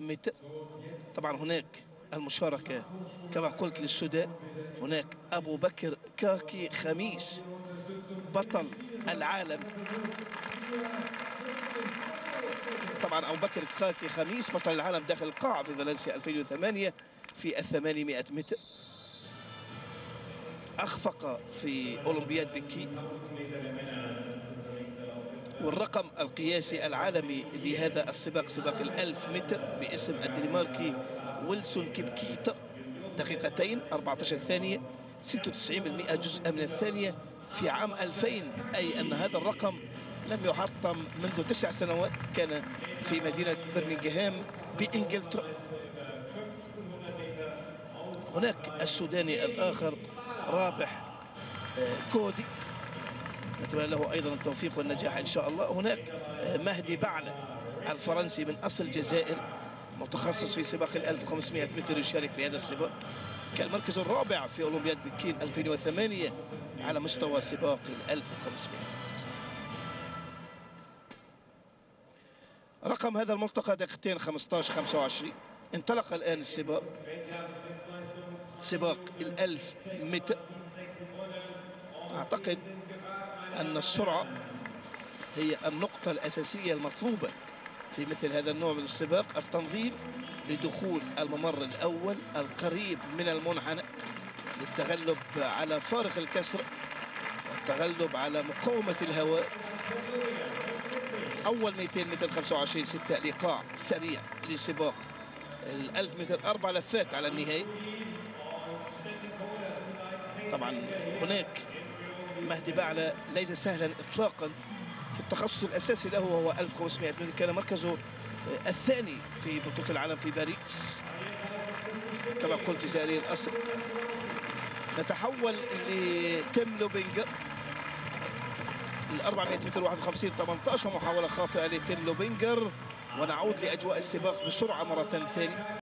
متر. طبعا هناك المشاركة كما قلت للسودان. هناك أبو بكر كاكي خميس بطل العالم. طبعا أبو بكر كاكي خميس بطل العالم داخل القاعة في فالنسيا 2008 في 800 متر. أخفق في أولمبياد بكين، والرقم القياسي العالمي لهذا السباق سباق 1000 متر باسم الدنماركي ويلسون كيبكيتر 2 14 ثانية 96% جزء من الثانية في عام 2000، أي أن هذا الرقم لم يحطم منذ 9 سنوات. كان في مدينة برمنغهام بإنجلترا. هناك السوداني الآخر رابح كودي، نتمنى له أيضا التوفيق والنجاح إن شاء الله. هناك مهدي بعلة الفرنسي من أصل الجزائر، متخصص في سباق 1500 متر، يشارك في هذا السباق. كان المركز الرابع في أولمبياد بكين 2008 على مستوى سباق 1500. رقم هذا الملتقى دقيقتين 15:25. انطلق الآن السباق، سباق 1000 متر. أعتقد أن السرعة هي النقطة الأساسية المطلوبة في مثل هذا النوع من السباق. التنظيم لدخول الممر الأول القريب من المنحنى للتغلب على فارق الكسر والتغلب على مقاومة الهواء. أول 200 متر 25:6 إيقاع سريع لسباق 1000 متر، 4 لفات على النهاية. طبعا هناك مهدي بعلة ليس سهلا إطلاقا في التخصص الأساسي له، وهو 1500 متر. كان مركزه الثاني في بطولة العالم في باريس كما قلت جزائري الأصل. نتحول لتيم لوبينجر 400 متر 51 18 محاولة خاطئة لتيم لوبينجر، ونعود لأجواء السباق بسرعة مرة ثانية.